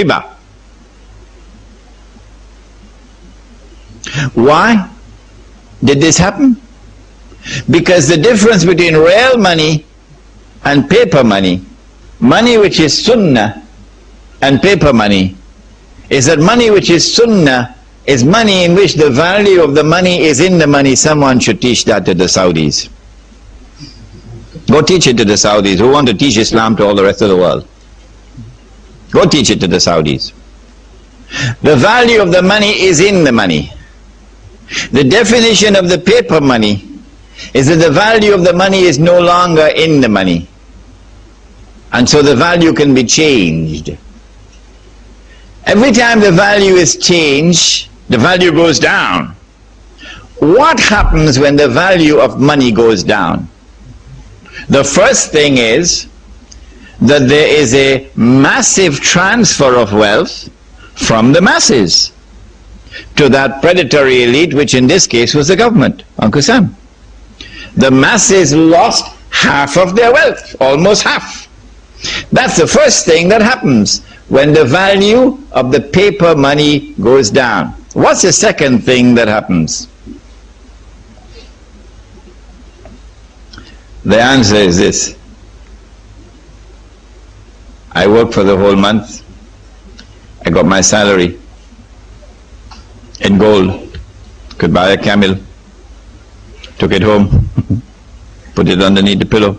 Riba. Why did this happen? Because the difference between real money and paper money, money which is sunnah and paper money, is that money which is sunnah is money in which the value of the money is in the money. Someone should teach that to the Saudis. Go teach it to the Saudis who want to teach Islam to all the rest of the world. Go teach it to the Saudis. The value of the money is in the money. The definition of the paper money is that the value of the money is no longer in the money. And so the value can be changed. Every time the value is changed, the value goes down. What happens when the value of money goes down? The first thing is that there is a massive transfer of wealth from the masses to that predatory elite, which in this case was the government, Uncle Sam. The masses lost half of their wealth, almost half. That's the first thing that happens when the value of the paper money goes down. What's the second thing that happens? The answer is this. I worked for the whole month. I got my salary in gold. Could buy a camel. Took it home. Put it underneath the pillow.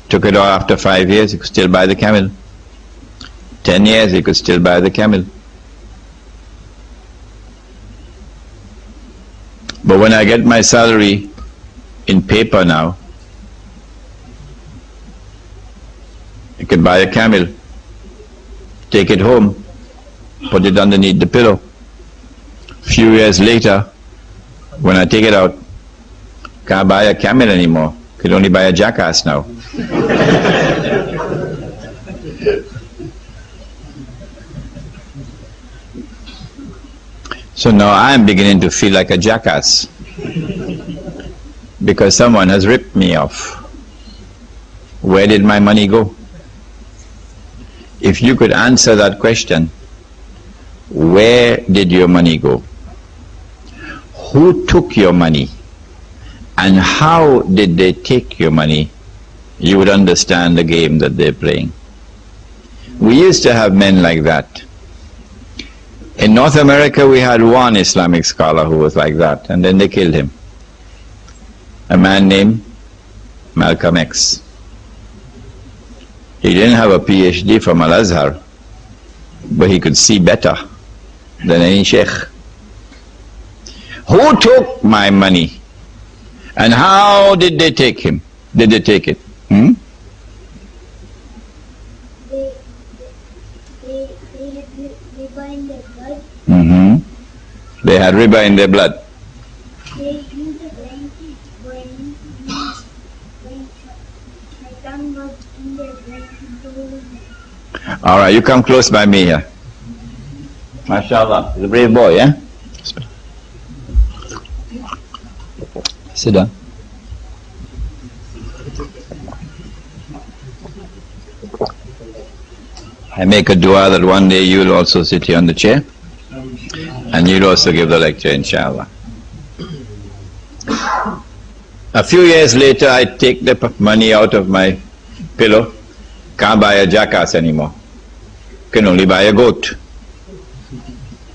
Took it out after 5 years, you could still buy the camel. 10 years, you could still buy the camel. But when I get my salary in paper now, I could buy a camel, take it home, put it underneath the pillow. Few years later, when I take it out, can't buy a camel anymore. Could only buy a jackass now. So now I'm beginning to feel like a jackass because someone has ripped me off. Where did my money go? If you could answer that question, where did your money go? Who took your money? And how did they take your money? You would understand the game that they're playing. We used to have men like that. In North America we had one Islamic scholar who was like that, and then they killed him. A man named Malcolm X. He didn't have a PhD from Al-Azhar, but he could see better than any sheikh. Who took my money? And how did they take him? Did they take it? They had riba in their blood. They had riba in their blood. They used the blanket when Shaitan was in their blanket. Alright, you come close by me here. MashaAllah, he's a brave boy, yeah? Sit down. I make a dua that one day you'll also sit here on the chair and you'll also give the lecture, inshallah. A few years later I take the money out of my pillow. Can't buy a jackass anymore. Can only buy a goat.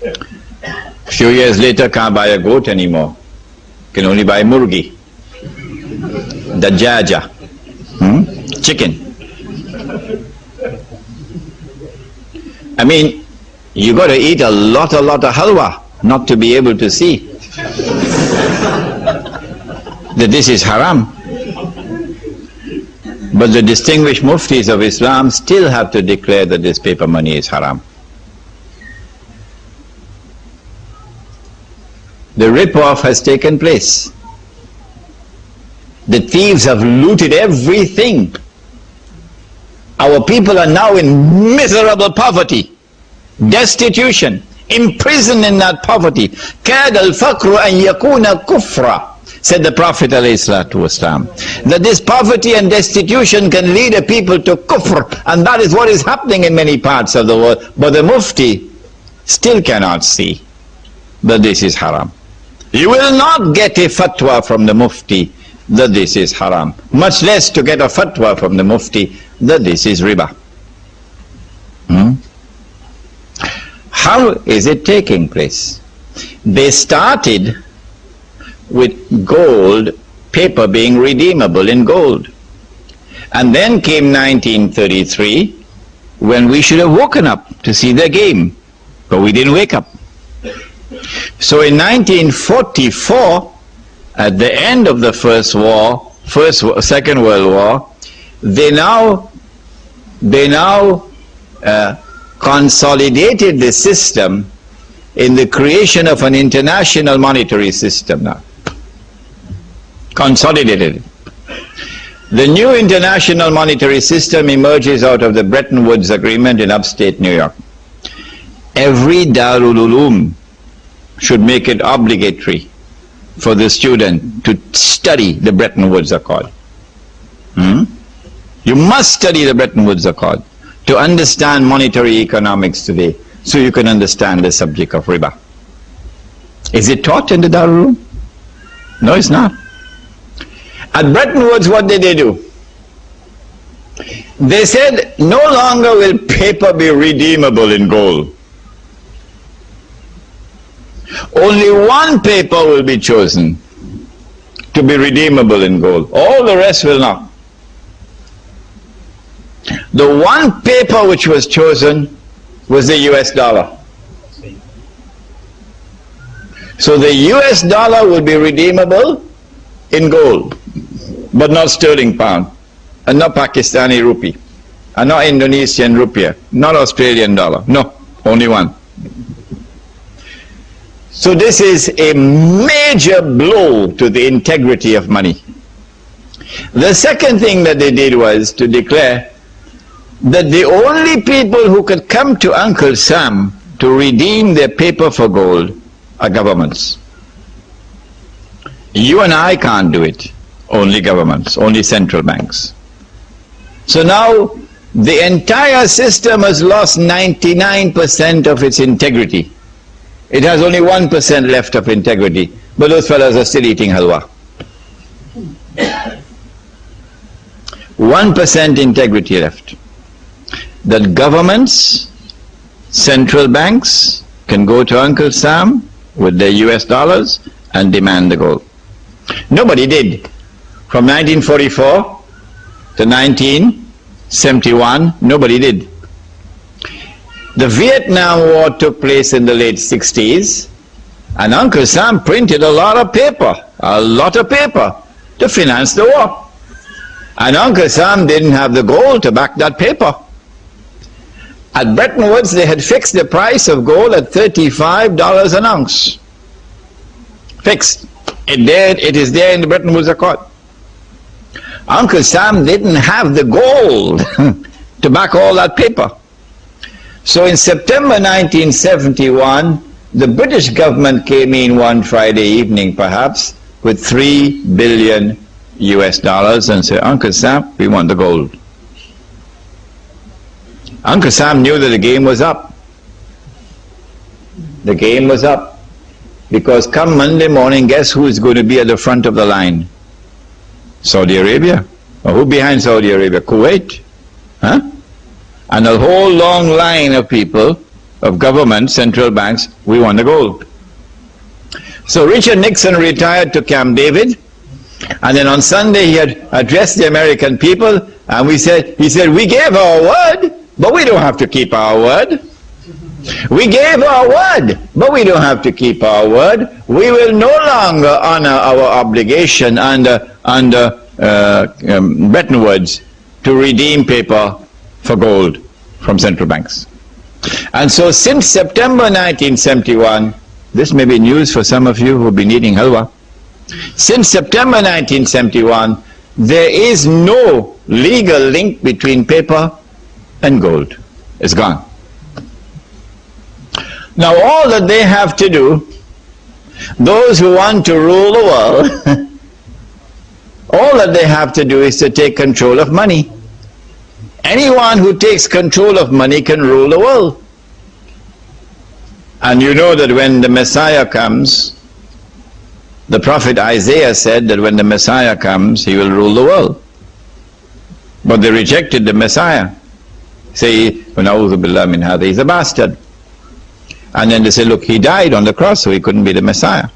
A few years later can't buy a goat anymore. Can only buy murgi, dajaja, chicken. I mean, you got to eat a lot of halwa not to be able to see that this is haram. But the distinguished muftis of Islam still have to declare that this paper money is haram. The rip-off has taken place. The thieves have looted everything. Our people are now in miserable poverty, destitution, imprisoned in that poverty. كَادَ الْفَقْرُ أَنْ يَكُونَ كُفْرًا. said the Prophet ﷺ, that this poverty and destitution can lead a people to kufr, and that is what is happening in many parts of the world. But the mufti still cannot see that this is haram. You will not get a fatwa from the mufti that this is haram, much less to get a fatwa from the mufti that this is riba. How is it taking place? They started with gold, paper being redeemable in gold. And then came 1933, when we should have woken up to see the game, but we didn't wake up. So in 1944, at the end of the Second World War, they now consolidated the system in the creation of an international monetary system now. Consolidated. The new international monetary system emerges out of the Bretton Woods Agreement in upstate New York. Every Darul Uloom should make it obligatory for the student to study the Bretton Woods Accord. You must study the Bretton Woods Accord to understand monetary economics today, so you can understand the subject of riba. Is it taught in the Darul Uloom? No, it's not. At Bretton Woods, what did they do? They said, no longer will paper be redeemable in gold. Only one paper will be chosen to be redeemable in gold. All the rest will not. The one paper which was chosen was the US dollar. So the US dollar will be redeemable in gold, but not sterling pound, and not Pakistani rupee, and not Indonesian rupiah, not Australian dollar. No, only one. So this is a major blow to the integrity of money. The second thing that they did was to declare that the only people who could come to Uncle Sam to redeem their paper for gold are governments. You and I can't do it. Only governments, only central banks. So now the entire system has lost 99% of its integrity. It has only 1% left of integrity, but those fellows are still eating halwa. 1% integrity left. That governments, central banks can go to Uncle Sam with their US dollars and demand the gold. Nobody did. From 1944 to 1971, nobody did. The Vietnam War took place in the late 60s, and Uncle Sam printed a lot of paper to finance the war. And Uncle Sam didn't have the gold to back that paper. At Bretton Woods, they had fixed the price of gold at $35 an ounce. Fixed. It is there in the Bretton Woods Accord. Uncle Sam didn't have the gold to back all that paper. So in September 1971, the British government came in one Friday evening perhaps with $3 billion and said, Uncle Sam, we want the gold. Uncle Sam knew that the game was up. The game was up. Because come Monday morning, guess who is going to be at the front of the line? Saudi Arabia. Or who behind Saudi Arabia? Kuwait. Huh? And a whole long line of people, of government, central banks, we want the gold. So Richard Nixon retired to Camp David, and then on Sunday he had addressed the American people, and he said, we gave our word, but we don't have to keep our word. We gave our word, but we don't have to keep our word. We will no longer honor our obligation under Bretton Woods to redeem paper for gold from central banks. And so since September 1971, this may be news for some of you who have been eating halwa. Since September 1971, there is no legal link between paper and gold. It's gone. Now all that they have to do, those who want to rule the world, All that they have to do is to take control of money. Anyone who takes control of money can rule the world. And you know that when the Messiah comes, the Prophet Isaiah said that when the Messiah comes, he will rule the world. But they rejected the Messiah. Say, "Na'udhu billah min hadha, he's a bastard." And then they said, look, he died on the cross, so he couldn't be the Messiah.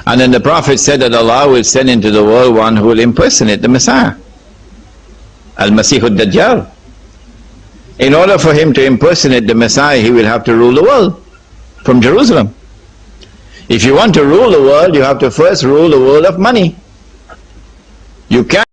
And then the Prophet said that Allah will send into the world one who will impersonate the Messiah, Al-Masih al-Dajjal. In order for him to impersonate the Messiah, he will have to rule the world from Jerusalem. If you want to rule the world, you have to first rule the world of money. You can't